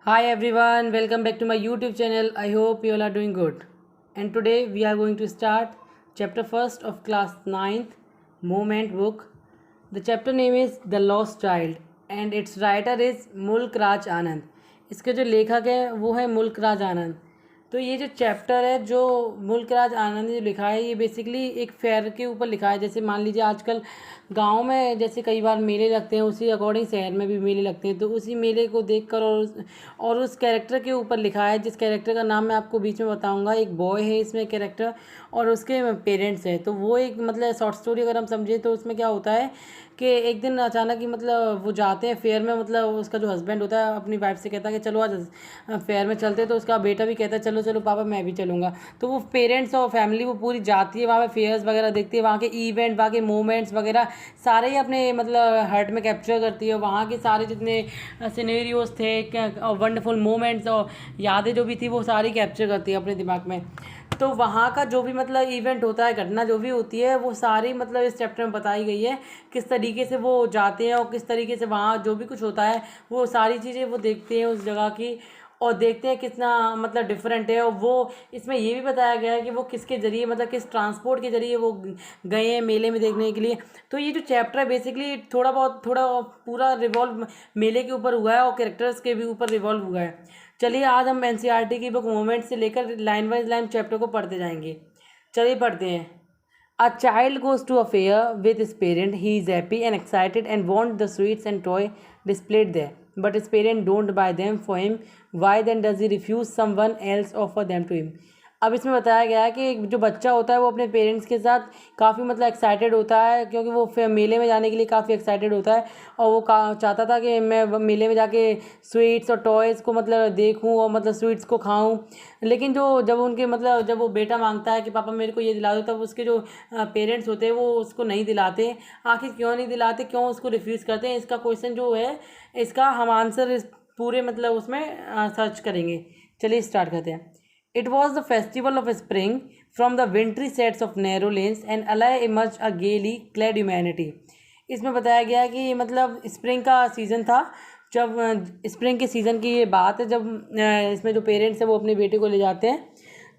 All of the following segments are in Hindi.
Hi everyone, welcome back to my YouTube channel. I hope you all are doing good. And today we are going to start chapter first of class ninth Moment book. The chapter name is The Lost Child and its writer is मुल्क राज आनंद. इसके जो लेखक है वो है मुल्क राज आनंद. तो ये जो चैप्टर है जो मुल्क राज आनंद ने जो लिखा है ये बेसिकली एक फेयर के ऊपर लिखा है. जैसे मान लीजिए आजकल गांव में जैसे कई बार मेले लगते हैं उसी अकॉर्डिंग शहर में भी मेले लगते हैं. तो उसी मेले को देखकर और उस कैरेक्टर के ऊपर लिखा है जिस कैरेक्टर का नाम मैं आपको बीच में बताऊंगा. एक बॉय है इसमें कैरेक्टर और उसके पेरेंट्स हैं. तो वो एक मतलब शॉर्ट स्टोरी अगर हम समझें तो उसमें क्या होता है कि एक दिन अचानक ही मतलब वो जाते हैं फेयर में. मतलब उसका जो हस्बैंड होता है अपनी वाइफ से कहता है कि चलो आज फेयर में चलते हैं. तो उसका बेटा भी कहता है चलो चलो पापा मैं भी चलूँगा. तो वो पेरेंट्स और फैमिली वो पूरी जाती है वहाँ पे फेयर्स वगैरह देखती है. वहाँ के इवेंट वहाँ के मोमेंट्स वगैरह सारे ही अपने मतलब हार्ट में कैप्चर करती है. वहाँ के सारे जितने सिनेरियोज थे वंडरफुल मोमेंट्स और यादें जो भी थी वो सारी कैप्चर करती है अपने दिमाग में. तो वहाँ का जो भी मतलब इवेंट होता है घटना जो भी होती है वो सारी मतलब इस चैप्टर में बताई गई है. किस तरीके से वो जाते हैं और किस तरीके से वहाँ जो भी कुछ होता है वो सारी चीज़ें वो देखते हैं उस जगह की और देखते हैं कितना मतलब डिफरेंट है. और वो इसमें ये भी बताया गया है कि वो किसके ज़रिए मतलब किस ट्रांसपोर्ट के ज़रिए वो गए हैं मेले में देखने के लिए. तो ये जो चैप्टर है बेसिकली थोड़ा पूरा रिवॉल्व मेले के ऊपर हुआ है और कैरेक्टर्स के भी ऊपर रिवॉल्व हुआ है. चलिए आज हम एनसीईआरटी की बुक मोमेंट से लेकर लाइन वाइज लाइन चैप्टर को पढ़ते जाएंगे. चलिए पढ़ते हैं. A child goes to a fair with his parent. He is happy and excited and wants the sweets and toy displayed there. But his parents don't buy them for him. Why then does he refuse someone else offer them to him? अब इसमें बताया गया है कि जो बच्चा होता है वो अपने पेरेंट्स के साथ काफ़ी मतलब एक्साइटेड होता है क्योंकि वो मेले में जाने के लिए काफ़ी एक्साइटेड होता है. और वो चाहता था कि मैं मेले में जाके स्वीट्स और टॉयज़ को मतलब देखूं और मतलब स्वीट्स को खाऊं. लेकिन जब उनके मतलब जब वो बेटा मांगता है कि पापा मेरे को ये दिला दो तब उसके जो पेरेंट्स होते हैं वो उसको नहीं दिलाते. आखिर क्यों नहीं दिलाते, क्यों उसको रिफ्यूज़ करते हैं, इसका क्वेश्चन जो है इसका हम आंसर इस पूरे मतलब उसमें सर्च करेंगे. चलिए स्टार्ट करते हैं. It was the festival of spring. From the wintry sets of narrow lanes and alley emerged a gaily clad humanity. इसमें बताया गया है कि मतलब स्प्रिंग का सीज़न था. जब स्प्रिंग के सीज़न की ये बात है जब इसमें जो पेरेंट्स हैं वो अपने बेटे को ले जाते हैं.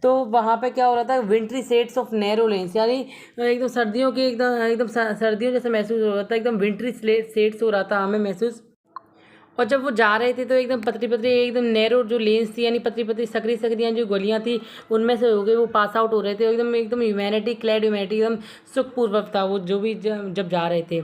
तो वहाँ पे क्या हो रहा था, विंट्री सेट्स ऑफ नैरो लेन्स यानी एकदम सर्दियों की एकदम सर्दियों जैसे महसूस हो रहा था. एकदम विंट्री सेट्स हो रहा था हमें महसूस. और जब वो जा रहे थे तो एकदम पतली पतली एकदम नैरो जो लेन्स थी यानी पतली पतली सकरी सकरियाँ जो गलियाँ थी उनमें से हो गए वो पास आउट हो रहे थे. एकदम एकदम ह्यूमैनिटी क्लैड ह्यूमैनिटी एकदम सुखपूर्वक था वो जो भी जब जा रहे थे.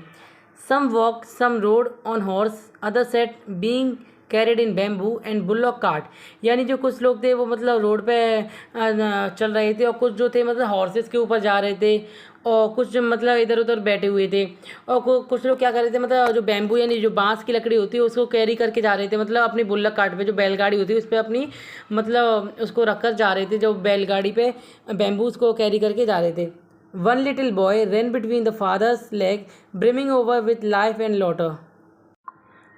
Some walk some rode on horse other set being carried in bamboo and bullock cart. यानी जो कुछ लोग थे वो मतलब रोड पे चल रहे थे और कुछ जो थे मतलब हॉर्सेस के ऊपर जा रहे थे और कुछ मतलब इधर उधर बैठे हुए थे. और कुछ लोग क्या कर रहे थे मतलब जो बैम्बू यानी जो बांस की लकड़ी होती है उसको कैरी करके जा रहे थे. मतलब अपनी बुल्लक कार्ट पे जो बैलगाड़ी होती है उस पर अपनी मतलब उसको रख कर जा रहे थे. जो बैलगाड़ी पे बैम्बू उसको कैरी करके जा रहे थे. One little boy run between the father's leg brimming over with life and laughter.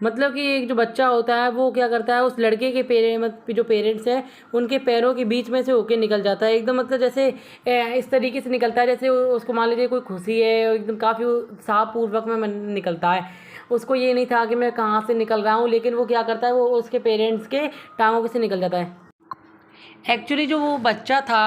मतलब कि एक जो बच्चा होता है वो क्या करता है उस लड़के के जो पेरेंट्स हैं उनके पैरों के बीच में से होके निकल जाता है. एकदम मतलब जैसे इस तरीके से निकलता है जैसे उसको मान लीजिए कोई खुशी है. एकदम काफ़ी उत्साहपूर्वक में निकलता है. उसको ये नहीं था कि मैं कहाँ से निकल रहा हूँ, लेकिन वो क्या करता है वो उसके पेरेंट्स के टांगों से निकल जाता है. एक्चुअली जो वो बच्चा था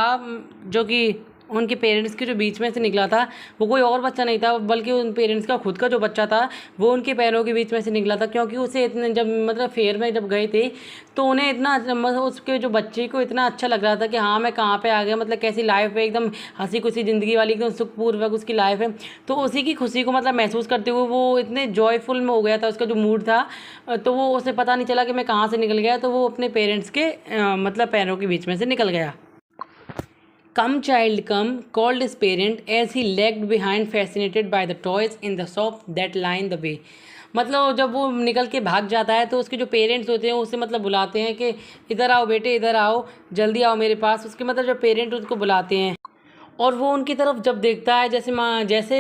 जो कि उनके पेरेंट्स के जो बीच में से निकला था वो कोई और बच्चा नहीं था बल्कि उन पेरेंट्स का खुद का जो बच्चा था वो उनके पैरों के बीच में से निकला था. क्योंकि उसे इतने जब मतलब फेयर में जब गए थे तो उन्हें इतना मतलब उसके जो बच्चे को इतना अच्छा लग रहा था कि हाँ मैं कहाँ पे आ गया, मतलब कैसी लाइफ है, एकदम हंसी खुशी ज़िंदगी वाली एकदम सुखपूर्वक उसकी लाइफ है. तो उसी की खुशी को मतलब महसूस करते हुए वो इतने जॉयफुल में हो गया था उसका जो मूड था. तो वो उसे पता नहीं चला कि मैं कहाँ से निकल गया. तो वो अपने पेरेंट्स के मतलब पैरों के बीच में से निकल गया. Come child come, called his parent as he lagged behind fascinated by the toys in the shop that line the way. मतलब जब वो निकल के भाग जाता है तो उसके जो पेरेंट्स होते हैं उसे मतलब बुलाते हैं कि इधर आओ बेटे, इधर आओ, जल्दी आओ मेरे पास. उसके मतलब जो पेरेंट उसको बुलाते हैं और वो उनकी तरफ जब देखता है जैसे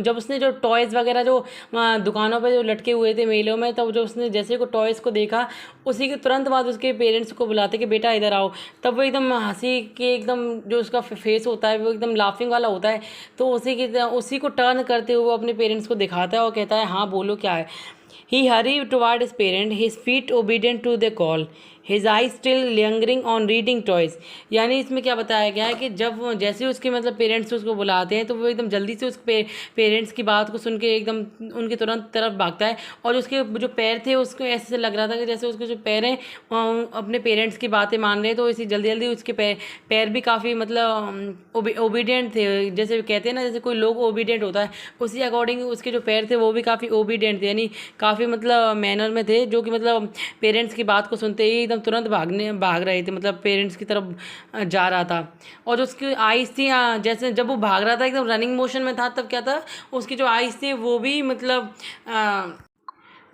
जब उसने जो टॉयज़ वगैरह जो दुकानों पे जो लटके हुए थे मेलों में, तब जब उसने जैसे को टॉयज़ को देखा उसी के तुरंत बाद उसके पेरेंट्स को बुलाते कि बेटा इधर आओ. तब वो एकदम हंसी के एकदम जो उसका फेस होता है वो एकदम लाफिंग वाला होता है. तो उसी को टर्न करते हुए अपने पेरेंट्स को दिखाता है और कहता है हाँ बोलो क्या है. He hurried toward his parent, his feet obedient to the call. His I still lingering on reading toys. यानी इसमें क्या बताया गया है कि जब जैसे उसके मतलब पेरेंट्स उसको बुलाते हैं तो वो एकदम जल्दी से उस पेरेंट्स की बात को सुन के एकदम उनके तुरंत तरफ भागता है, और उसके जो पैर थे उसको ऐसे लग रहा था कि जैसे उसके जो पैर हैं अपने पेरेंट्स की बातें मान रहे हैं, तो इसी जल्दी जल्दी उसके पैर भी काफ़ी मतलब ओबीडियंट थे। जैसे कहते हैं ना, जैसे कोई लोग ओबीडियंट होता है, उसी अकॉर्डिंग उसके जो पैर थे वो भी काफ़ी ओबीडियंट थे, यानी काफ़ी मतलब मैनर में थे, जो कि मतलब पेरेंट्स की बात को सुनते ही एकदम तुरंत भाग रहे थे, मतलब पेरेंट्स की तरफ जा रहा था। और जो उसकी आइज़ थी जैसे जब वो भाग रहा था एकदम रनिंग मोशन में था, तब क्या था, उसकी जो आइज़ थी वो भी मतलब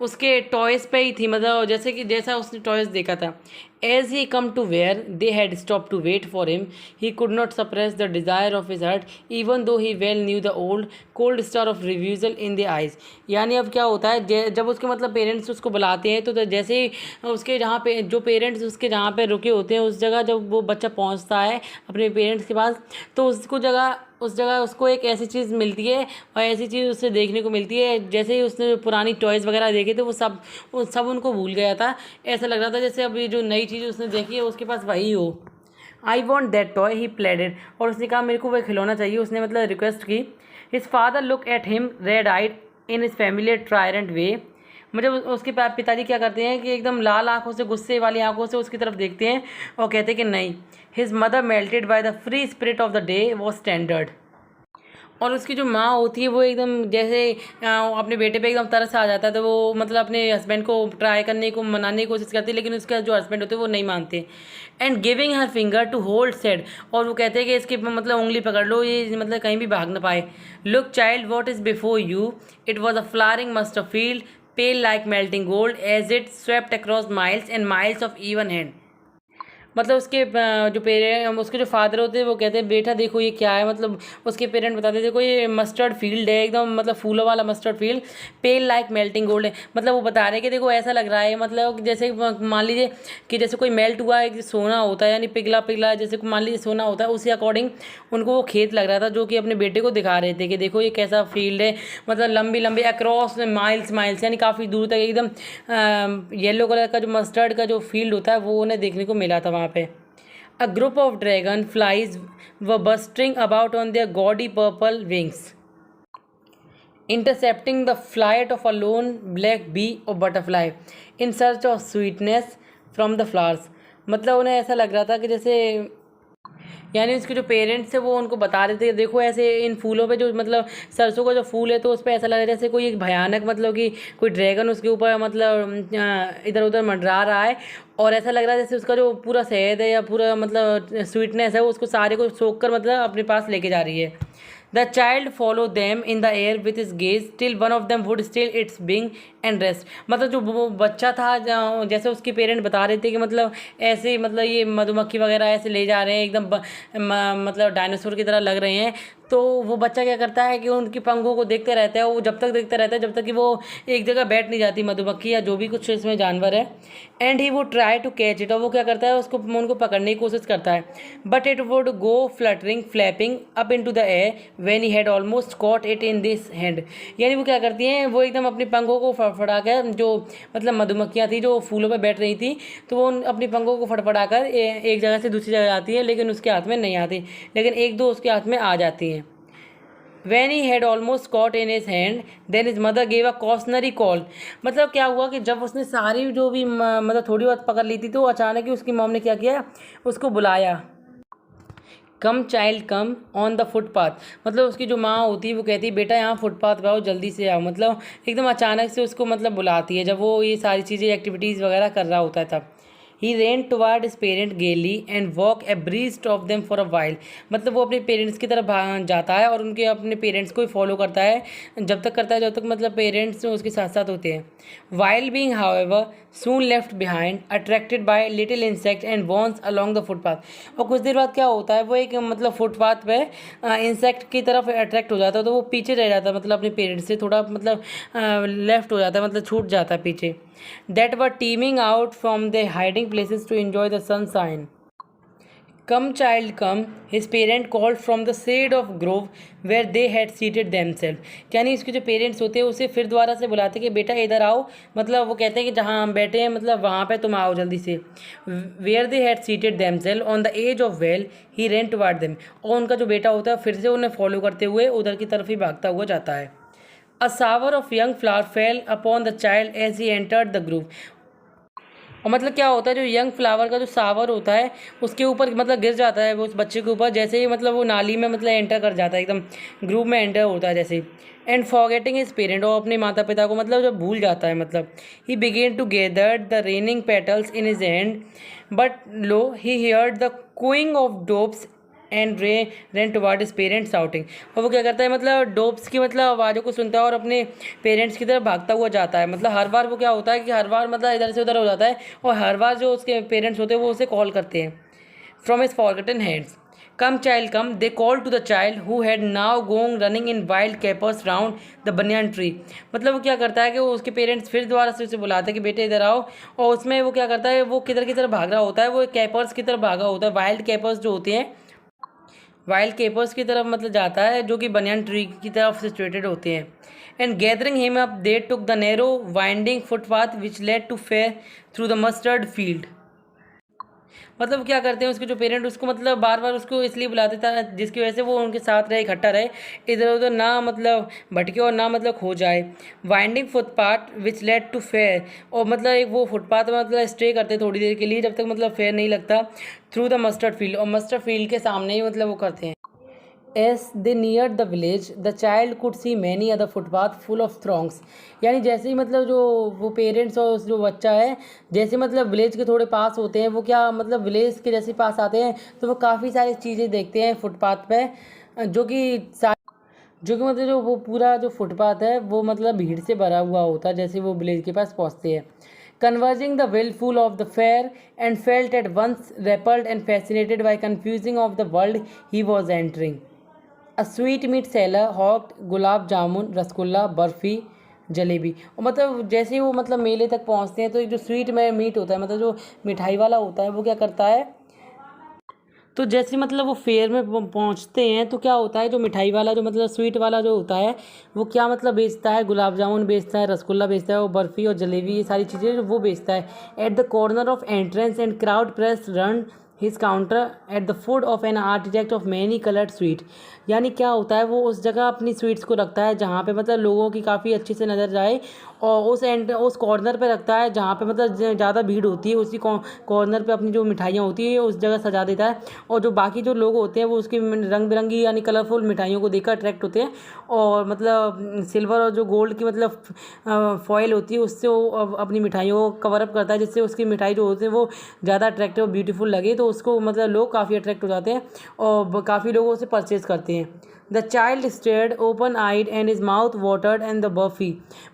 उसके टॉयज़ पे ही थी, मतलब जैसे कि जैसा उसने टॉयज़ देखा था। As he come to where they had stop to wait for him, he could not suppress the desire of his heart even though he well knew the old cold stare of refusal in the eyes. यानी अब क्या होता है, जब उसके मतलब पेरेंट्स उसको बुलाते हैं तो जैसे ही उसके जहाँ पे जो पेरेंट्स उसके जहाँ पे रुके होते हैं उस जगह जब वो बच्चा पहुँचता है अपने पेरेंट्स के पास, तो उस जगह उसको एक ऐसी चीज़ मिलती है और ऐसी चीज़ उससे देखने को मिलती है, जैसे ही उसने पुरानी टॉयज़ वगैरह देखे थे वो सब उनको भूल गया था। ऐसा लग रहा था जैसे अभी जो नई चीज़ उसने देखी है उसके पास वही हो। आई वॉन्ट दैट टॉय ही प्लेडेड, और उसने कहा मेरे को वह खिलौना चाहिए, उसने मतलब रिक्वेस्ट की। His father look at him red eyed in his familiar tyrant way, मतलब उसके पिताजी क्या करते हैं कि एकदम लाल आंखों से, गुस्से वाली आंखों से उसकी तरफ देखते हैं और कहते हैं कि नहीं। His mother melted by the free spirit of the day was standard, और उसकी जो माँ होती है वो एकदम जैसे अपने बेटे पे एकदम तरस आ जाता है, तो वो मतलब अपने हस्बैंड को ट्राई करने को मनाने की कोशिश करती है, लेकिन उसका जो हस्बैंड होते हैं वो नहीं मानते। And giving her finger to hold said, और वो कहते हैं कि इसकी मतलब उंगली पकड़ लो, ये मतलब कहीं भी भाग ना पाए। Look child what is before you, it was a flowering must of field pale like melting gold as it swept across miles and miles of even hand. मतलब उसके जो पेरेंट उसके जो फादर होते हैं वो कहते हैं बेटा देखो ये क्या है, मतलब उसके पेरेंट बताते थे देखो ये मस्टर्ड फील्ड है, एकदम मतलब फूलों वाला mustard field, pale like melting gold है। मतलब वो बता रहे हैं कि देखो ऐसा लग रहा है, मतलब जैसे मान लीजिए कि जैसे कोई मेल्ट हुआ है सोना होता है, यानी पिघला पिघला जैसे मान लीजिए सोना होता है, उसी अकॉर्डिंग उनको वो खेत लग रहा था, जो कि अपने बेटे को दिखा रहे थे कि देखो ये कैसा फील्ड है, मतलब लंबी लंबी अक्रॉस माइल्स माइल्स, यानी काफ़ी दूर तक एकदम येलो कलर का जो मस्टर्ड का जो फील्ड होता है वो उन्हें देखने को मिला था वहाँ पे। A group of dragonflies were bursting about on their gaudy purple wings, intercepting the flight of a lone black bee or butterfly in search of sweetness from the flowers। मतलब उन्हें ऐसा लग रहा था कि जैसे, यानी उसके जो पेरेंट्स थे वो उनको बता रहे थे देखो ऐसे इन फूलों पे जो मतलब सरसों का जो फूल है तो उस पर ऐसा लग रहा है जैसे कोई एक भयानक मतलब कि कोई ड्रैगन उसके ऊपर मतलब इधर उधर मंडरा रहा है, और ऐसा लग रहा है जैसे उसका जो पूरा शहद है या पूरा मतलब स्वीटनेस है वो उसको सारे को सोख कर मतलब अपने पास लेके जा रही है। The child follow them in the air with is gaze till one of them would still its being and rest. मतलब जो वो बच्चा था जैसे उसके पेरेंट बता रहे थे कि मतलब ऐसे मतलब ये मधुमक्खी वगैरह ऐसे ले जा रहे हैं एकदम मतलब डायनासोर की तरह लग रहे हैं, तो वो बच्चा क्या करता है कि उनकी पंखों को देखते रहता है, वो जब तक देखता रहता है जब तक कि वो एक जगह बैठ नहीं जाती मधुमक्खी या जो भी कुछ इसमें जानवर है। And he would try to catch it, और वो क्या करता है उसको उनको पकड़ने की कोशिश करता है, but it would go fluttering flapping up into the air when he had almost caught it in this hand. यानी वो क्या करती हैं, वो एकदम अपनी पंखों को फड़फड़ा कर, जो मतलब मधुमक्खियाँ थी जो फूलों पर बैठ रही थी, तो वो अपनी पंखों को फड़फड़ा कर एक जगह से दूसरी जगह आती है, लेकिन उसके हाथ में नहीं आती, लेकिन एक दो उसके हाथ में आ जाती हैं। When he had almost caught in his hand, then his mother gave a cautionary call। मतलब क्या हुआ कि जब उसने सारी जो भी मतलब थोड़ी बहुत पकड़ ली थी तो अचानक ही उसकी मॉम ने क्या किया, उसको बुलाया। Come child come on the footpath, मतलब उसकी जो माँ होती है वो कहती है बेटा यहाँ फुटपाथ पे आओ जल्दी से आओ, मतलब एकदम अचानक से उसको मतलब बुलाती है जब वो ये सारी चीज़ें एक्टिविटीज़ वगैरह कर रहा होता है तब। He ran toward his parent gaily and walk abreast of them for a while, मतलब वो अपने पेरेंट्स की तरफ जाता है और उनके अपने पेरेंट्स को ही फॉलो करता है, जब तक करता है जब तक मतलब पेरेंट्स उसके साथ साथ होते हैं। While being however soon left behind attracted by little insect and once along the footpath. और कुछ देर बाद क्या होता है वो एक मतलब फुटपाथ पे इंसेक्ट की तरफ अट्रैक्ट हो जाता है, तो वो पीछे रह जाता है, मतलब अपने पेरेंट्स से थोड़ा मतलब लेफ्ट हो जाता है, मतलब छूट जाता है पीछे। That were teeming out from the hiding places to enjoy the sunshine। Come child come, his parent called from the shade of grove where they had seated themselves. यानी इसके जो पेरेंट्स होते हैं उसे फिर दोबारा से बुलाते कि बेटा इधर आओ, मतलब वो कहते हैं कि जहाँ हम बैठे हैं मतलब वहाँ पे तुम आओ जल्दी से. Where they had seated themselves on the edge of well, he ran toward them. और उनका जो बेटा होता है फिर से उन्हें फॉलो करते हुए उधर की तरफ ही भागता हुआ जाता है. A shower of young flower fell upon the child as he entered the grove. और मतलब क्या होता है, जो यंग फ्लावर का जो सावर होता है उसके ऊपर मतलब गिर जाता है वो उस बच्चे के ऊपर, जैसे ही मतलब वो नाली में मतलब एंटर कर जाता है, एकदम ग्रुप में एंटर होता है जैसे ही. एंड फॉरगेटिंग हिज पेरेंट, और अपने माता पिता को मतलब जब भूल जाता है, मतलब he began to gather the raining petals in his hand, but lo he heard the cooing of doves and ran toward his parents shouting. और वो क्या करता है, मतलब डोप्स की मतलब आवाज़ों को सुनता है और अपने पेरेंट्स की तरफ भागता हुआ जाता है. मतलब हर बार वो क्या होता है कि हर बार मतलब इधर से उधर हो जाता है और हर बार जो उसके पेरेंट्स होते हैं वो उसे कॉल करते हैं. From his forgotten hands. Come child come, they call to the child who had now going running in wild capers round the banyan tree. मतलब वो क्या करता है कि वो उसके पेरेंट्स फिर दोबारा से उसे बुलाते हैं कि बेटे इधर आओ, और उसमें वो क्या करता है, वो किधर की तरफ भाग रहा होता है, वो कैपर्स की तरफ भागा होता है. वाइल्ड कैपर्स जो होते हैं, वाइल्ड केपर्स की तरफ मतलब जाता है जो कि बनियान ट्री की तरफ सिचुएटेड होते हैं. And gathering him up they took the narrow winding footpath which led to fair through the mustard field. मतलब क्या करते हैं उसके जो पेरेंट उसको मतलब बार बार उसको इसलिए बुलाते था जिसकी वजह से वो उनके साथ रहे, इकट्ठा रहे, इधर उधर ना मतलब भटके और ना मतलब खो जाए. Winding footpath which led to fair, और मतलब एक वो फुटपाथ में मतलब स्टे करते थोड़ी देर के लिए जब तक मतलब फेयर नहीं लगता. थ्रू द मस्टर्ड फील्ड, और मस्टर्ड फील्ड के सामने ही मतलब वो करते हैं. As they neared the village, the child could see many other footpaths full of throngs. यानी जैसे ही मतलब जो वो पेरेंट्स और जो बच्चा है जैसे मतलब विलेज के थोड़े पास होते हैं, वो क्या मतलब विलेज के जैसे पास आते हैं तो वो काफ़ी सारी चीज़ें देखते हैं फुटपाथ पे, जो कि मतलब जो वो पूरा जो फुटपाथ है वो मतलब भीड़ से भरा हुआ होता है जैसे वो विलेज के पास पहुँचते हैं. Converging the willful of the fair, and felt at once repelled and fascinated by confusing of the world he was entering. A sweetmeat seller hawked gulab jamun, rasgulla, barfi, jalebi. और मतलब जैसे ही वो मतलब मेले तक पहुंचते हैं तो जो स्वीट में मीट होता है, मतलब जो मिठाई वाला होता है, वो क्या करता है, तो जैसे मतलब वो फेयर में पहुंचते हैं तो क्या होता है, जो मिठाई वाला जो मतलब स्वीट वाला जो होता है वो क्या मतलब बेचता है, गुलाब जामुन बेचता है, रसगुल्ला बेचता है, वो बर्फ़ी और जलेबी, ये सारी चीज़ें जो वो बेचता है. At the corner of entrance and crowd press run his counter at the food of an architect of many coloured sweet. यानी क्या होता है, वो उस जगह अपनी स्वीट्स को रखता है जहाँ पे मतलब लोगों की काफ़ी अच्छे से नज़र जाए, और उस कॉर्नर पे रखता है जहाँ पे मतलब ज़्यादा भीड़ होती है, उसी कॉर्नर पे अपनी जो मिठाइयाँ होती है उस जगह सजा देता है. और जो बाकी जो लोग होते हैं वो उसकी रंग बिरंगी यानी कलरफुल मिठाइयों को देखकर अट्रैक्ट होते हैं, और मतलब सिल्वर और जो गोल्ड की मतलब फॉयल होती है उससे वो अपनी मिठाइयों को कवर अप करता है, जिससे उसकी मिठाई जो होती है वो ज़्यादा अट्रैक्टिव और ब्यूटीफुल लगे, तो उसको मतलब लोग काफ़ी अट्रैक्ट हो जाते हैं और काफ़ी लोगों से परचेज़ करते हैं. The child stared open-eyed and his mouth watered and the barfi.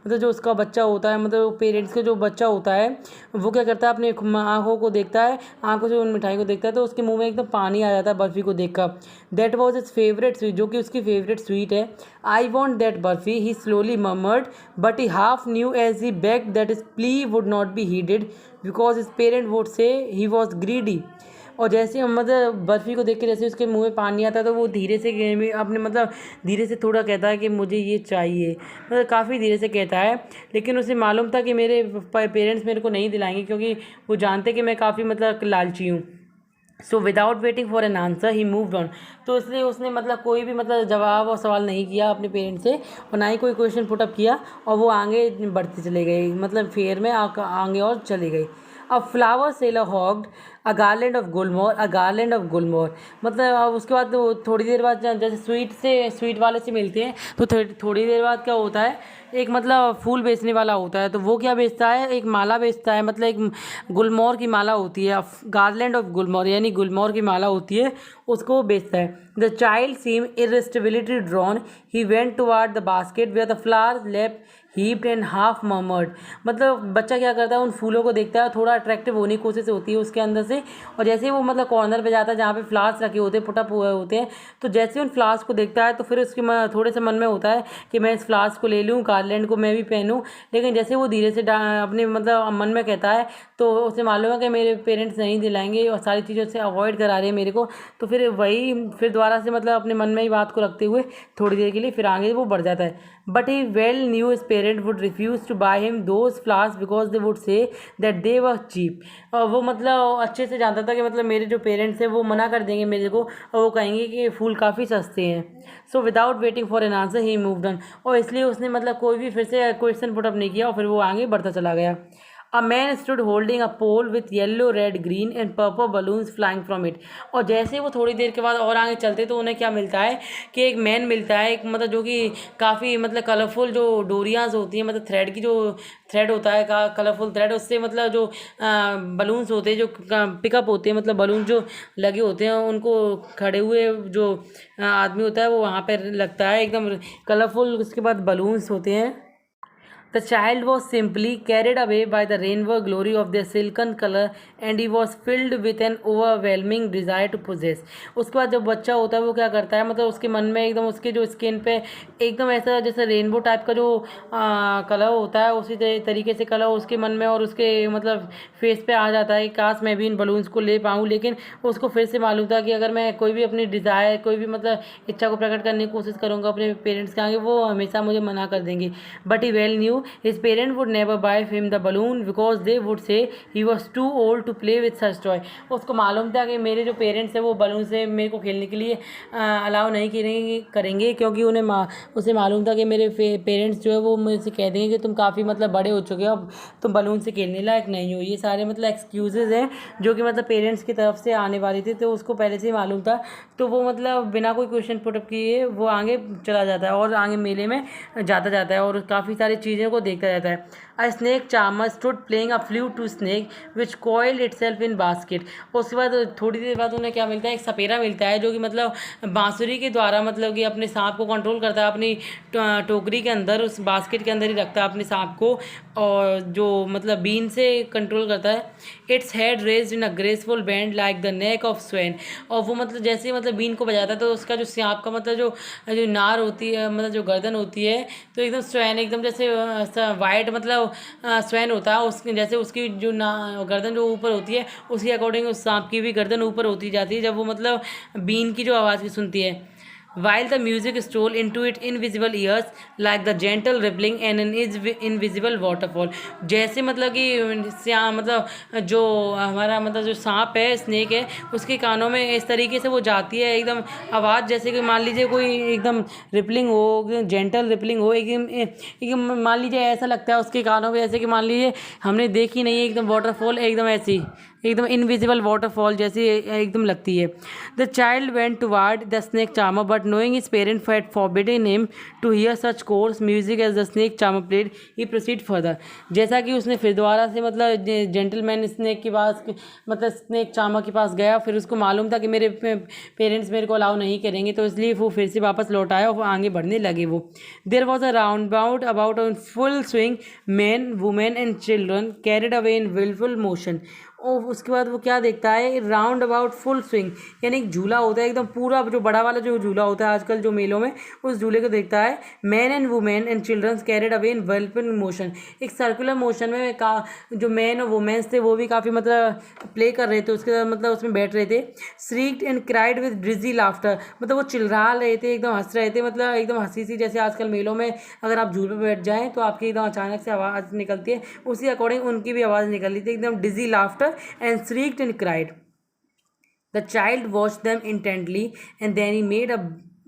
मतलब जो उसका बच्चा होता है, मतलब पेरेंट्स का जो बच्चा होता है वो क्या करता है, अपने आँखों को देखता है, आँखों से उन मिठाई को देखता है तो उसके मुंह में एकदम पानी आ जाता है बर्फ़ी को देखकर. That was his favourite sweet, जो कि उसकी फेवरेट स्वीट है. I want that barfi, he slowly murmured, but he half knew as he begged that his plea would not be heeded because his parent would say he was greedy. और जैसे मतलब बर्फ़ी को देख के जैसे उसके मुंह में पानी आता है तो वो धीरे से अपने मतलब धीरे से थोड़ा कहता है कि मुझे ये चाहिए, मतलब काफ़ी धीरे से कहता है, लेकिन उसे मालूम था कि मेरे पेरेंट्स मेरे को नहीं दिलाएंगे क्योंकि वो जानते कि मैं काफ़ी मतलब लालची हूँ. So without waiting for an answer he moved on. तो इसलिए उसने मतलब कोई भी मतलब जवाब और सवाल नहीं किया अपने पेरेंट्स से, और ना ही कोई क्वेश्चन पुटअप किया, और वो आगे बढ़ते चले गए, मतलब फेयर में आगे और चले गए. A flower seller hawked a garland of gulmohar, a garland of gulmohar. मतलब अब उसके बाद वो थोड़ी देर बाद जैसे स्वीट वाले से मिलते हैं तो थोड़ी देर बाद क्या होता है, एक मतलब फूल बेचने वाला होता है, तो वो क्या बेचता है, एक माला बेचता है, मतलब एक गुलमोहर की माला होती है, गार्लैंड ऑफ गुलमोहर यानी गुलमोहर की माला होती है, उसको वो बेचता है. The child seem irresistibility drawn, he went toward the basket where the flowers left heaped and half murmured. मतलब बच्चा क्या करता है, उन फूलों को देखता है, थोड़ा अट्रैक्टिव होने की कोशिश होती है उसके अंदर से, और जैसे ही वो मतलब कॉर्नर पे जाता है जहाँ पे फ्लावर्स रखे होते हैं, पुटअप हुए होते हैं, तो जैसे उन फ्लावर्स को देखता है तो फिर उसके थोड़े से मन में होता है कि मैं इस फ्लावर्स को ले लूँ, गार्लैंड को मैं भी पहनूँ। लेकिन जैसे वो धीरे से अपने मतलब मन में कहता है, तो उसे मालूम है कि मेरे पेरेंट्स नहीं दिलाएंगे और सारी चीज़ों से अवॉइड करा रहे हैं मेरे को, तो फिर दोबारा से मतलब अपने मन में ही बात को रखते हुए थोड़ी देर के लिए फिर आगे वो बढ़ जाता है। But he well knew his parent would refuse to buy him those flowers because they would say that they were cheap. और वो मतलब अच्छे से जानता था कि मतलब मेरे जो पेरेंट्स हैं वो मना कर देंगे मेरे को, और वो कहेंगे कि ये फूल काफ़ी सस्ते हैं। So without waiting for an answer he moved on. और इसलिए उसने मतलब कोई भी फिर से क्वेश्चन पुटअप नहीं किया और फिर वो आगे बढ़ता चला गया। A man stood holding a pole with yellow, red, green and purple balloons flying from it। और जैसे वो थोड़ी देर के बाद और आगे चलते तो उन्हें क्या मिलता है कि एक मैन मिलता है, एक मतलब जो कि काफ़ी मतलब कलरफुल जो डोरियाज होती हैं, मतलब थ्रेड की जो थ्रेड होता है कलरफुल थ्रेड, उससे मतलब जो बलून्स होते हैं जो पिकअप होते हैं, मतलब बलून जो लगे होते हैं उनको खड़े हुए जो आदमी होता है वो वहाँ पर लगता है एकदम कलरफुल, उसके बाद बलून्स होते हैं। The child was simply carried away by the rainbow glory of their silken color and he was filled with an overwhelming desire to possess। उसके बाद जब बच्चा होता है वो क्या करता है, मतलब उसके मन में एकदम उसके जो स्किन पे एकदम ऐसा जैसे रेनबो टाइप का जो कलर होता है उसी तरीके से कलर उसके मन में और उसके मतलब फेस पे आ जाता है कि काश मैं भी इन बलून्स को ले पाऊँ। लेकिन उसको फिर से मालूम था कि अगर मैं कोई भी अपनी डिज़ायर कोई भी मतलब इच्छा को प्रकट करने की कोशिश करूँगा अपने पेरेंट्स के आगे, वो हमेशा मुझे मना कर देंगे। But he well new his parents would never buy him the balloon because they would say he was too old to play with such toy। उसको मालूम था कि मेरे जो पेरेंट्स हैं वो बलून से मेरे को खेलने के लिए अलाउ नहीं करेंगे क्योंकि उसे मालूम था कि मेरे पेरेंट्स जो है वो मुझसे कह देंगे कि तुम काफ़ी मतलब बड़े हो चुके हो, अब तुम बलून से खेलने लायक नहीं हो। ये सारे मतलब एक्सक्यूजेज हैं जो कि मतलब पेरेंट्स की तरफ से आने वाली थी, तो उसको पहले से ही मालूम था, तो वो मतलब बिना कोई क्वेश्चन पुटअप किए वो आगे चला जाता है और आगे मेले में जाता है और काफ़ी सारी चीज़ों को देखता जाता है। A snake charmer stood playing a flute to snake which coiled itself in basket। उसके बाद थोड़ी देर बाद उन्हें क्या मिलता है, एक सपेरा मिलता है जो कि मतलब बांसुरी के द्वारा मतलब कि अपने सांप को कंट्रोल करता है, अपनी टोकरी के अंदर उस बास्केट के अंदर ही रखता है अपने सांप को, और जो मतलब बीन से कंट्रोल करता है। Its head raised in a graceful band like the neck of swan. और वो मतलब जैसे ही मतलब बीन को बजाता है तो उसका जो सांप का मतलब जो नार होती है, मतलब जो गर्दन होती है, तो एकदम स्वैन एकदम जैसे वाइट मतलब स्वैन होता है उसके जैसे, उसकी जो गर्दन जो ऊपर होती है उसके अकॉर्डिंग उस सांप की भी गर्दन ऊपर होती जाती है जब वो मतलब बीन की जो आवाज़ की सुनती है। While the music stole into its invisible ears like the gentle rippling and an invisible waterfall। जैसे मतलब कि मतलब जो हमारा मतलब जो सांप है, स्नेक है, उसके कानों में इस तरीके से वो जाती है एकदम आवाज़, जैसे कि मान लीजिए कोई एकदम रिपलिंग हो, जेंटल रिपलिंग हो, एकदम मान लीजिए ऐसा लगता है उसके कानों में जैसे कि मान लीजिए हमने देखी नहीं है एकदम वाटरफॉल, एकदम ऐसी एकदम इनविजिबल वाटरफॉल जैसी एकदम लगती है। The child went toward the snake charmer but knowing his parent had forbidden him to hear such coarse music as the snake charmer played he proceed further. जैसा कि उसने फिर दोबारा से मतलब जेंटलमैन स्नेक के पास मतलब स्नेक चार्मर के पास गया, फिर उसको मालूम था कि मेरे पेरेंट्स मेरे को अलाउ नहीं करेंगे, तो इसलिए वो फिर से वापस लौट आया और आगे बढ़ने लगे। वो there was a round bout about a full swing, man women and children carried away in wilful motion. और उसके बाद वो क्या देखता है, राउंड अबाउट फुल स्विंग, यानी एक झूला होता है एकदम पूरा जो बड़ा वाला जो झूला होता है आजकल जो मेलों में, उस झूले को देखता है। Man and women and childrens carried away in wilful motion, एक सर्कुलर मोशन में जो मैन और वुमेन्स थे वो भी काफ़ी मतलब प्ले कर रहे थे, उसके मतलब उसमें बैठ रहे थे। श्रीक्ड एंड क्राइड विद ड्रिजी लाफ्टर, मतलब वो चिल्ला रहे थे, एकदम हंस रहे थे, मतलब एकदम हंसी सी, जैसे आजकल मेलों में अगर आप झूले पर बैठ जाएँ तो आपकी एकदम अचानक से आवाज़ निकलती है, उसी अकॉर्डिंग उनकी भी आवाज़ निकल रही थी, एकदम डिजी laughter and shrieked and cried। The child watched them intently and then he made a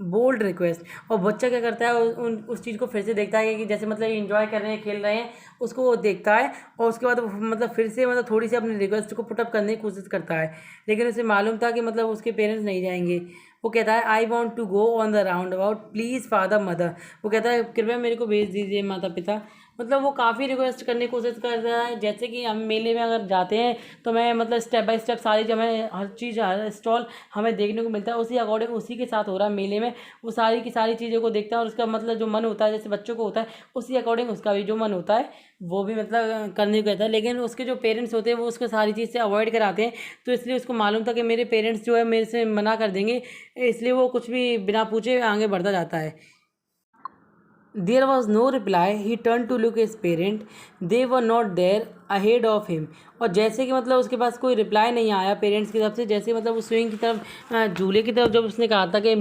bold request. और बच्चा क्या करता है, उस चीज़ को फिर से देखता है कि जैसे मतलब इंजॉय कर रहे हैं, खेल रहे हैं, उसको वो देखता है और उसके बाद मतलब फिर से मतलब थोड़ी सी अपनी रिक्वेस्ट को पुटअप करने की कोशिश करता है। लेकिन उसे मालूम था कि मतलब उसके पेरेंट्स नहीं जाएंगे। वो कहता है I want to go on the roundabout please father mother. वो कहता है कृपया मेरे को भेज दीजिए माता पिता, मतलब वो काफ़ी रिक्वेस्ट करने की कोशिश कर रहा है। जैसे कि हम मेले में अगर जाते हैं तो मैं मतलब स्टेप बाय स्टेप सारी जो हमें हर चीज़ हर स्टॉल हमें देखने को मिलता है, उसी अकॉर्डिंग उसी के साथ हो रहा है मेले में। वो सारी की सारी चीज़ों को देखता है और उसका मतलब जो मन होता है, जैसे बच्चों को होता है उसी अकॉर्डिंग उसका भी जो मन होता है वो भी मतलब करने को कहता है। लेकिन उसके जो पेरेंट्स होते हैं वो उसको सारी चीज़ से अवॉइड कराते हैं। तो इसलिए उसको मालूम था कि मेरे पेरेंट्स जो है मेरे से मना कर देंगे, इसलिए वो कुछ भी बिना पूछे आगे बढ़ता जाता है। There was no reply. He turned to look his parent. They were not there ahead of him. और जैसे कि मतलब उसके पास कोई रिप्लाई नहीं आया पेरेंट्स की तरफ से, जैसे मतलब वो स्विंग की तरफ झूले की तरफ जब उसने कहा था कि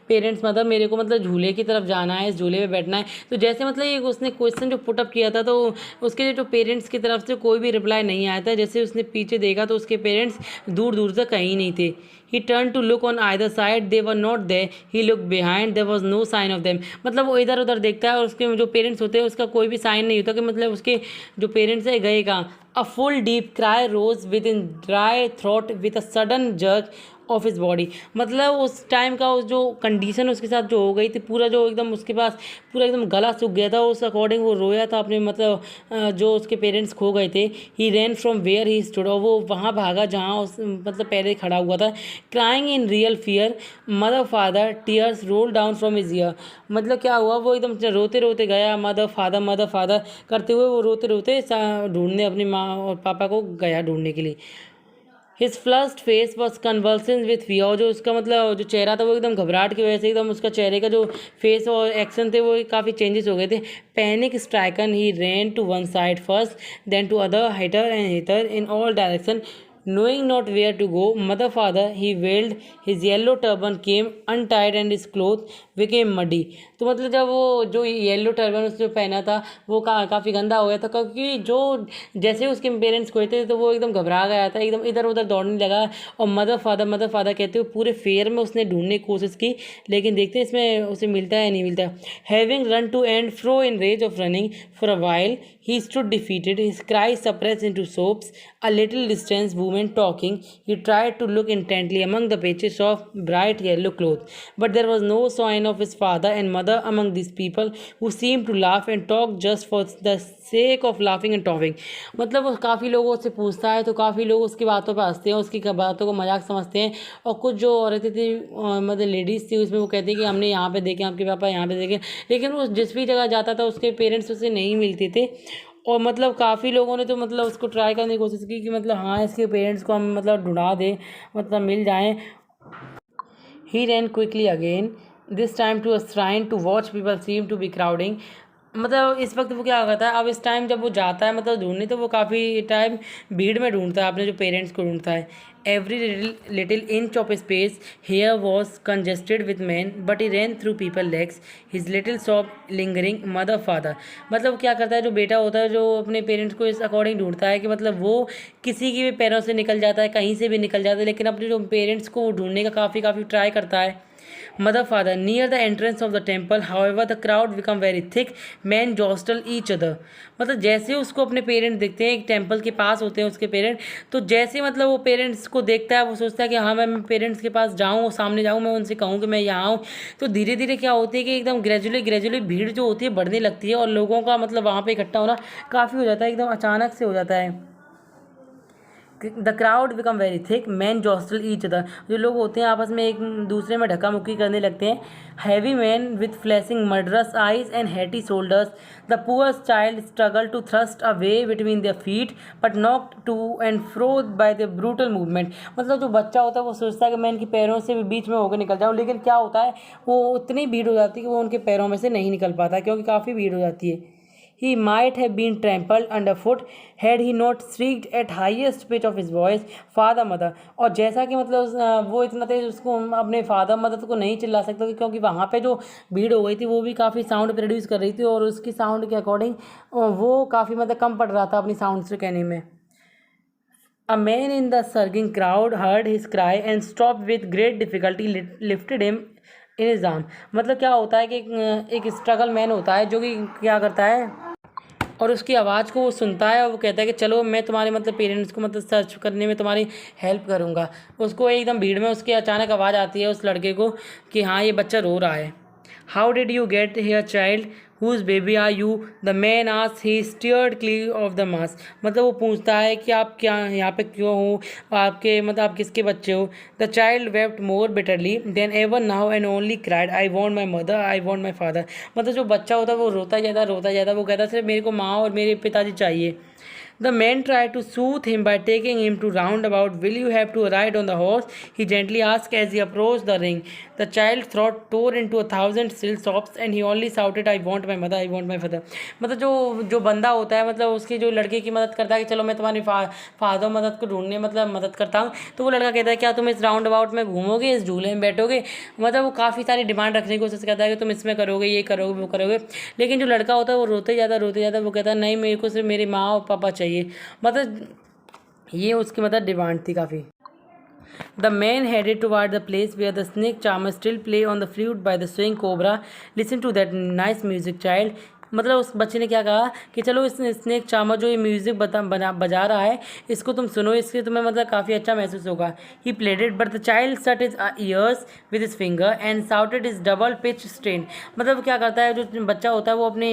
पेरेंट्स मतलब मेरे को मतलब झूले की तरफ जाना है, इस झूले में बैठना है, तो जैसे मतलब ये उसने क्वेश्चन जो पुटअप किया था तो उसके जो पेरेंट्स की तरफ से कोई भी रिप्लाई नहीं आया था। जैसे उसने पीछे देखा तो उसके पेरेंट्स दूर दूर तक कहीं नहीं थे। He turned to look on either side. They were not there. He looked behind. There was no sign of them. मतलब वो इधर उधर देखता है और उसके जो पेरेंट्स होते हैं उसका कोई भी साइन नहीं होता कि मतलब उसके जो पेरेंट्स है गए कहाँ। A full deep cry rose within dry throat with a sudden jerk of his body. मतलब उस टाइम का उस जो कंडीशन उसके साथ जो हो गई थी, पूरा जो एकदम उसके पास पूरा एकदम गला सूख गया था, उस अकॉर्डिंग वो रोया था अपने मतलब जो उसके पेरेंट्स खो गए थे। He ran from where he stood, और वो वहाँ भागा जहाँ उस मतलब पहले खड़ा हुआ था। Crying in real fear mother father tears roll down from his year. मतलब क्या हुआ, वो एकदम रोते रोते गया मदर फादर करते हुए वो रोते रोते ढूंढने अपनी माँ और पापा को गया ढूंढने के लिए। His flushed face was conversance with fear, और जो उसका मतलब जो चेहरा था वो एकदम घबराहट की वजह से एकदम उसका चेहरे का जो फेस और एक्शन थे वो काफ़ी चेंजेस हो गए थे। Panic stricken he ran to one side first then to other, hither and hither in all direction, knowing not where to go. Mother father he wailed, his yellow turban came untied and his clothes became muddy. तो मतलब जब वो जो येलो टर्बन उसने पहना था वो काफ़ी गंदा हो गया था, क्योंकि जो जैसे उसके पेरेंट्स खोए थे तो वो एकदम घबरा गया था, एकदम इधर उधर दौड़ने लगा। और मदर फादर कहते हुए पूरे फेयर में उसने ढूंढने की कोशिश की, लेकिन देखते हैं इसमें उसे मिलता है नहीं मिलता। Having run to and fro in rage of running for a while he stood defeated, his cries suppressed into sobs. A little distance, women talking. He tried to look intently among the patches of bright yellow clothes, but there was no sign of his father and mother among these people who seemed to laugh and talk just for the sake of laughing and talking. मतलब वो काफ़ी लोगों से पूछता है तो काफ़ी लोग उसकी बातों पर हंसते हैं, उसकी बातों को मजाक समझते हैं। और कुछ जो औरतें थी मतलब लेडीज़ थी उसमें वो कहती है कि हमने यहाँ पे देखे आपके पापा यहाँ पे देखे, लेकिन वो जिस भी जगह जाता था उसके पेरेंट्स उसे नहीं मिलते थे। और मतलब काफ़ी लोगों ने तो मतलब उसको ट्राई करने की कोशिश की कि मतलब हाँ इसके पेरेंट्स को हम मतलब ढूंढा दें, मतलब मिल जाएं। He ran quickly again this time to a shrine to watch people seem to be crowding. मतलब इस वक्त वो क्या करता है, अब इस टाइम जब वो जाता है मतलब ढूंढने, तो वो काफ़ी टाइम भीड़ में ढूंढता है, अपने जो पेरेंट्स को ढूंढता है। Every little inch of space here was congested with man but he ran through people legs, his little shop lingering mother father. मतलब क्या करता है, जो बेटा होता है जो अपने पेरेंट्स को इस अकॉर्डिंग ढूंढता है कि मतलब वो किसी की भी पैरों से निकल जाता है, कहीं से भी निकल जाता है, लेकिन अपने जो पेरेंट्स को ढूंढने का काफ़ी ट्राई करता है। Mother father near the entrance of the temple, however the crowd become very thick, men jostle each other. मतलब जैसे उसको अपने पेरेंट्स देखते हैं, एक टेम्पल के पास होते हैं उसके पेरेंट, तो जैसे मतलब वो पेरेंट्स को देखता है वो सोचता है कि हाँ मैं पेरेंट्स के पास जाऊँ, सामने जाऊँ, मैं उनसे कहूँ कि मैं यहाँ आऊँ। तो धीरे धीरे क्या होती है कि एकदम ग्रेजुअली भीड़ जो होती है बढ़ने लगती है और लोगों का मतलब वहाँ पे इकट्ठा होना काफ़ी हो जाता है, एकदम अचानक से हो जाता है। The crowd become very thick, man jostle each other. जो लोग होते हैं आपस में एक दूसरे में धक्का मुक्की करने लगते हैं। Heavy man with flashing murderous eyes and hefty shoulders, the poor child struggle to thrust a way between their feet but knocked to and fro by the brutal movement. मतलब जो बच्चा होता है वो सोचता है कि मैं इनके पैरों से भी बीच में होकर निकल जाऊँ, लेकिन क्या होता है वो उतनी भीड़ हो जाती है कि वो उनके पैरों में से नहीं निकल पाता, क्योंकि काफ़ी भीड़ हो जाती है। He might have been trampled underfoot had he not shrieked at highest pitch of his voice, father mother। और जैसा कि मतलब वो इतना तेज उसको अपने फादर मदर को नहीं चिल्ला सकता, क्योंकि वहाँ पे जो भीड़ हो गई थी वो भी काफ़ी साउंड प्रोड्यूस कर रही थी और उसकी साउंड के अकॉर्डिंग वो काफ़ी मतलब कम पड़ रहा था अपनी साउंड से कहने में। A man in the surging crowd heard his cry and stopped with great difficulty, lifted him in his arm। मतलब क्या होता है कि एक स्ट्रगल मैन होता है जो कि क्या करता है और उसकी आवाज़ को वो सुनता है और वो कहता है कि चलो मैं तुम्हारे मतलब पेरेंट्स को मतलब सर्च करने में तुम्हारी हेल्प करूँगा। उसको एकदम भीड़ में उसकी अचानक आवाज़ आती है उस लड़के को कि हाँ ये बच्चा रो रहा है। How did you get here child, whose baby are you? The man asks, he steered clear of the mass. मतलब वो पूछता है कि आप क्या यहाँ पे क्यों हो, आपके मतलब आप किसके बच्चे हो? The child wept more bitterly then ever now and only cried, I want my mother, I want my father. मतलब जो बच्चा होता है वो रोता जाता, वो कहता है सिर्फ मेरे को माँ और मेरे पिताजी चाहिए। The man tried to soothe him by taking him to roundabout. Will you have to ride on the horse? He gently asked as he approached the ring. The child's throat tore into 1,000 still sobs and he only shouted, I want my mother, I want my father. मतलब जो बंदा होता है, मतलब उसके जो लड़के की मदद करता है कि चलो मैं तुम्हारी फादर मदद को ढूंढने मतलब मदद करता हूँ, तो वो लड़का कहता है क्या तुम इस राउंड अबाउट में घूमोगे, इस झूले में बैठोगे? मतलब वो काफ़ी सारी डिमांड रखने की कोशिश करता है कि तुम इसमें करोगे, ये करोगे, वो करोगे। लेकिन जो लड़का होता है वो रोते जाता, वो कहता है नहीं, मेरे को सिर्फ मेरी माँ और पापा चाहिए। मतलब ये उसकी मतलब डिमांड थी काफ़ी। The man headed toward the place where the snake charmer still play on the flute by the swing cobra. Listen to that nice music, child. मतलब उस बच्चे ने क्या कहा कि चलो इस स्नेक चार्मर जो ये म्यूज़िक बजा रहा है इसको तुम सुनो, इससे तुम्हें मतलब काफ़ी अच्छा महसूस होगा। He played it but the child shut his years with his finger and shouted is double pitch strain. मतलब क्या करता है जो बच्चा होता है वो अपने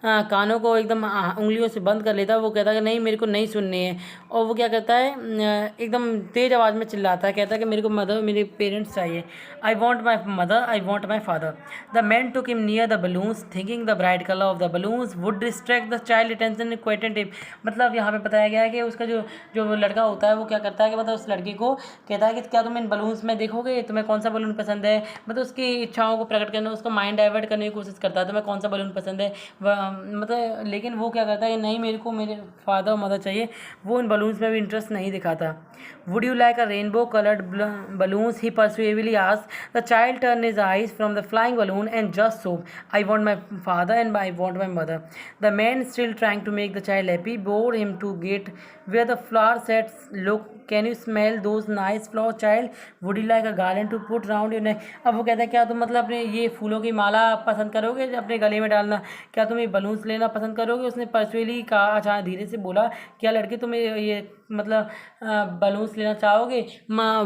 कानों को एकदम उंगलियों से बंद कर लेता है। वो कहता है कि नहीं, मेरे को नहीं सुननी है। और वो क्या करता है एकदम तेज़ आवाज़ में चिल्लाता है, कहता है कि मेरे को मदर, मेरे पेरेंट्स चाहिए। I want my mother, I want my father. The man took him near the balloons thinking the bright colour of the balloons would distract the child attention quotient him. मतलब यहाँ पे बताया गया है कि उसका जो लड़का होता है वो क्या करता है कि मतलब उस लड़के को कहता है कि क्या तुम इन बलून्स में देखोगे, तुम्हें कौन सा बलून पसंद है। मतलब उसकी इच्छाओं को प्रकट करने, उसका माइंड डाइवर्ट करने की कोशिश करता है, तुम्हें कौन सा बलून पसंद है। मतलब लेकिन वो क्या करता है कि नहीं, मेरे को मेरे फादर और मदर चाहिए। वो इन बलून्स में भी इंटरेस्ट नहीं दिखाता। Would you like a rainbow coloured balloons, he persuasively asked. The child turned his eyes from the flying balloon and just sobbed, I want my father and I want my mother. The man, still trying to make the child happy, bore him to gate where the flower said, look, can you smell those nice flowers, child? Would you like a garland to put round your neck? अब वो कहता है क्या तुम मतलब अपने ये फूलों की माला पसंद करोगे अपने गले में डालना, क्या तुम ये बलून्स लेना पसंद करोगे? उसने पर्सुअली कहा, अच्छा धीरे से बोला, क्या लड़के तुम ये मतलब बलून्स लेना चाहोगे?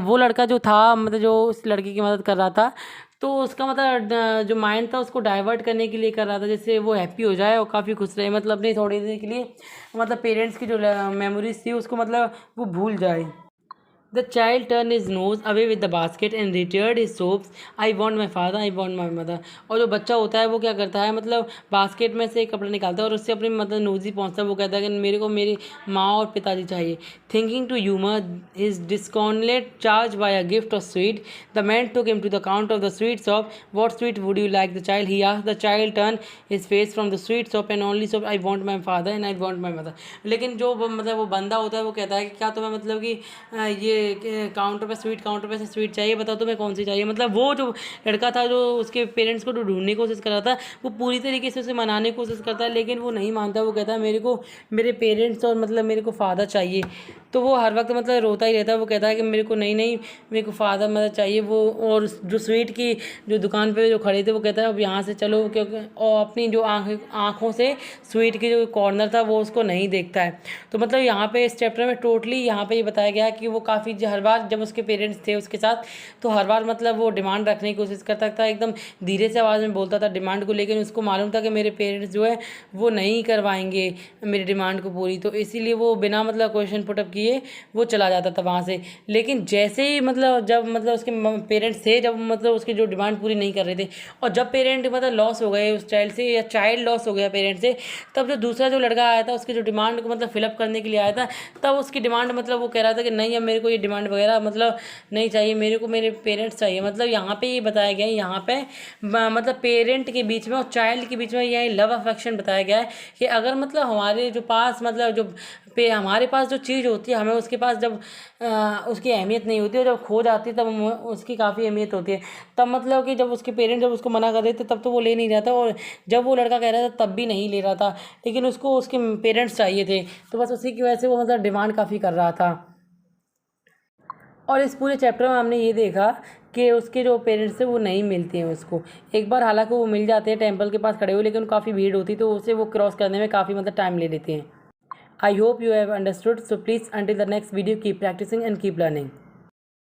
वो लड़का जो था मतलब जो उस लड़की की मदद कर रहा था, तो उसका मतलब जो माइंड था उसको डाइवर्ट करने के लिए कर रहा था, जिससे वो हैप्पी हो जाए और काफ़ी खुश रहे, मतलब अपनी थोड़ी देर के लिए मतलब पेरेंट्स की जो मेमोरीज थी उसको मतलब वो भूल जाए। The child turned his nose away with the basket and returned his sobs. I want my father, I want my mother. और जो बच्चा होता है वो क्या करता है, मतलब बास्केट में से एक कपड़ा निकालता है और उससे अपनी मतलब नोजी पहुँचता है। वो कहता है कि मेरे को मेरी माँ और पिताजी चाहिए। Thinking to humor his disconsolate charge by a gift of sweet, the man took him to the counter of the sweet shop. What sweet would you like, the child? He asked. The child turned his face from the sweet shop and only said, I want my father and I want my mother. लेकिन जो मतलब वो बंदा होता है वो कहता है कि क्या तुम्हें मतलब कि ये काउंटर पे काउंटर पे से स्वीट चाहिए, बताओ तुम्हें कौन सी चाहिए। मतलब वो जो लड़का था जो उसके पेरेंट्स को ढूंढने की कोशिश कर रहा था, वो पूरी तरीके से उसे मनाने की कोशिश करता है, लेकिन वो नहीं मानता। वो कहता है मेरे को मेरे पेरेंट्स और मतलब मेरे को फादर चाहिए। तो वो हर वक्त मतलब रोता ही रहता है। वो कहता है कि मेरे को नहीं, मेरे को फादर मदर चाहिए। वो और जो स्वीट की जो दुकान पे जो खड़े थे वो कहता है अब यहाँ से चलो, क्योंकि और अपनी जो आँखों से स्वीट की जो कॉर्नर था वो उसको नहीं देखता है। तो मतलब यहाँ पे इस चैप्टर में टोटली यहाँ पे ये बताया गया कि वो काफ़ी हर बार जब उसके पेरेंट्स थे उसके साथ, तो हर बार मतलब वो डिमांड रखने की कोशिश करता था, एकदम धीरे से आवाज़ में बोलता था डिमांड को, लेकिन उसको मालूम था कि मेरे पेरेंट्स जो है वो नहीं करवाएंगे मेरी डिमांड को पूरी। तो इसीलिए वो बिना मतलब क्वेश्चन पुटअप किए वो चला जाता था वहाँ से। लेकिन जैसे ही मतलब जब मतलब उसके पेरेंट्स थे, जब मतलब उसकी जो डिमांड पूरी नहीं कर रहे थे, और जब पेरेंट मतलब लॉस हो गए उस चाइल्ड से, या चाइल्ड लॉस हो गया पेरेंट्स से, तब जो दूसरा जो लड़का आया था उसकी जो डिमांड को मतलब फिलअप करने के लिए आया था, तब उसकी डिमांड मतलब वो कह रहा था कि नहीं, अब मेरे को ये डिमांड वगैरह मतलब नहीं चाहिए, मेरे को मेरे पेरेंट्स चाहिए। मतलब यहाँ पे ये बताया गया है, यहाँ पे मतलब पेरेंट के बीच में और चाइल्ड के बीच में यह लव अफेक्शन बताया गया है कि अगर मतलब हमारे जो पास मतलब जो हमारे पास जो चीज़ होती है, हमें उसके पास जब उसकी अहमियत नहीं होती, और जब खो जाती है तब उसकी काफ़ी अहमियत होती है। तब मतलब कि जब उसके पेरेंट्स जब उसको मना कर देते तब तो वो ले नहीं रहा था, और जब वो लड़का कह रहा था तब भी नहीं ले रहा था, लेकिन उसको उसके पेरेंट्स चाहिए थे, तो बस उसी की वजह से वो मतलब डिमांड काफ़ी कर रहा था। और इस पूरे चैप्टर में हमने ये देखा कि उसके जो पेरेंट्स थे वो नहीं मिलते हैं उसको। एक बार हालांकि वो मिल जाते हैं टेंपल के पास खड़े हुए, लेकिन काफ़ी भीड़ होती तो उसे वो क्रॉस करने में काफ़ी मतलब टाइम ले लेते हैं। I hope you have understood. So please, until the next video, keep practicing and keep learning.